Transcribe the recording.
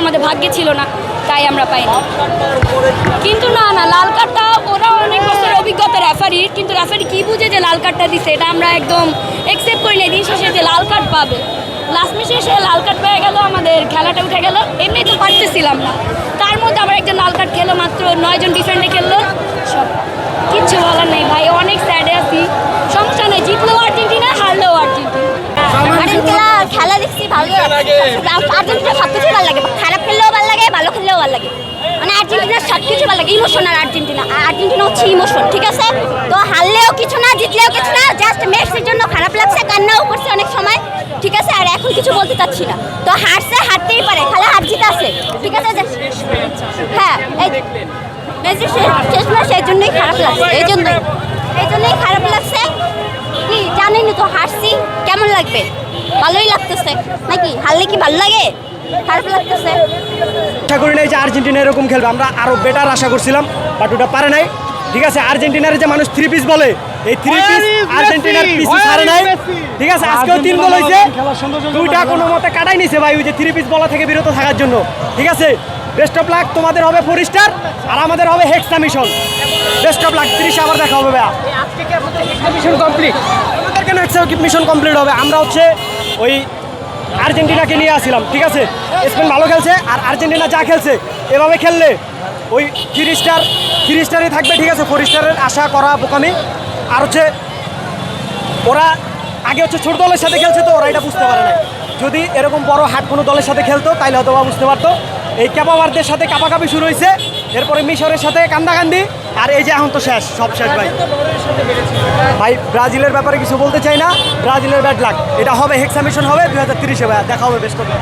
আমাদের ভাগ্যে ছিল না, তাই আমরা পাইনি। কিন্তু না লাল কার্ডটা ওরা অনেক বছর অভিজ্ঞতা রেফারির, কিন্তু রেফারি কী বুঝে যে লাল কার্ডটা দিছে এটা আমরা একদম অ্যাকসেপ্ট করি না। দিন শেষে যে লাল কার্ড পাবে, লাস্ট ম্যাচে এসে লাল কার্ড পেয়ে গেল, আমাদের খেলাটা উঠে গেল। এমনি তো পারতেছিলাম না, তার মধ্যে আবার একজন লাল কার্ড খেলো, মাত্র 9 জন ডিফেন্ডে খেললো। সব কিচ্ছু বলার নেই ভাই, অনেক স্যাডে আছি। সমস্যা নেই, জিতলেও আর্জেন্টিনা, হারলেও আর্জেন্টিনা। খেলা দেখছি ভালো, আর্জেন্টিনা সব কিছু ভালো লাগে, খারাপ খেললেও ভালো লাগে, ভালো খেললেও ভালো লাগে, মানে আর্জেন্টিনার সব কিছু ভালো লাগে। ইমোশনাল আর্জেন্টিনা, আর্জেন্টিনা হচ্ছে ইমোশন, ঠিক আছে? তো হারলেও কিছু না, জিতলেও কিছু না, জাস্ট মেসির জন্য খারাপ লাগছে, কান্নাও করছে অনেক সময়, ঠিক আছে? আর এখন কিছু বলতে চাচ্ছি না। তো হারছে, হারতেই পারে, খেলা হার জিত আছে, ঠিক আছে? হ্যাঁ, এই শেষ ম্যাচ, এই জন্যই খারাপ লাগছে, এই জন্যই খারাপ লাগছে। কি জানেন তো, হারছি কেমন লাগবে? ভালোই লাগতেছে নাকি? হারলে কি ভালো লাগে? খারাপ লাগতেছে। আশা করি নাই যে আর্জেন্টিনা এরকম খেলবে, আমরা আরো বেটার আশা করছিলাম, বাট ওটা পারে নাই। ঠিক আছে, আর্জেন্টিনার যে মানুষ 3 পিস বলে, এই 3 পিস আর্জেন্টিনার পিসই ছাড়ে নাই। ঠিক আছে, আজকেও 3 গোল হয়েছে, 2টা কোনো মতে কাটাই নিছে ভাই, ওই যে 3 পিস বলা থেকে বিরত থাকার জন্য। ঠিক আছে, বেস্ট অফ লাক, তোমাদের হবে 4 স্টার আর আমাদের হবে হেক্সা মিশন। বেস্ট অফ লাক, 30 আবার দেখা হবে ভাইয়া। আজকে কি আপনাদের হেক্সা মিশন কমপ্লিট? আমাদের কেন হেক্সা মিশন কমপ্লিট হবে? আমরা হচ্ছে ওই আর্জেন্টিনাকে নিয়ে আসছিলাম। ঠিক আছে, স্পেন ভালো খেলছে, আর আর্জেন্টিনা যা খেলছে এভাবে খেললে ওই 3 স্টারই থাকবে। ঠিক আছে, 4 স্টারের আশা করা বোকামি। আর হচ্ছে ওরা আগে হচ্ছে ছোট দলের সাথে খেলছে, তো ওরা এটা বুঝতে পারে না। যদি এরকম বড় হাট কোনো দলের সাথে খেলতো তাইলে হয়তো বা বুঝতে পারতো। এই ক্যাপাওয়ারদের সাথে কাপাকাপি শুরু হয়েছে, এরপরে মিশরের সাথে কান্দাকান্দি, আর এই যে এখন তো শেষ, সব শেষ ভাই। ভাই ব্রাজিলের ব্যাপারে কিছু বলতে চাই না, ব্রাজিলের ব্যাড লাক। এটা হবে হেক্সা মিশন হবে 2030-এ ভাই, দেখা হবে বেস্ট অফ লাক।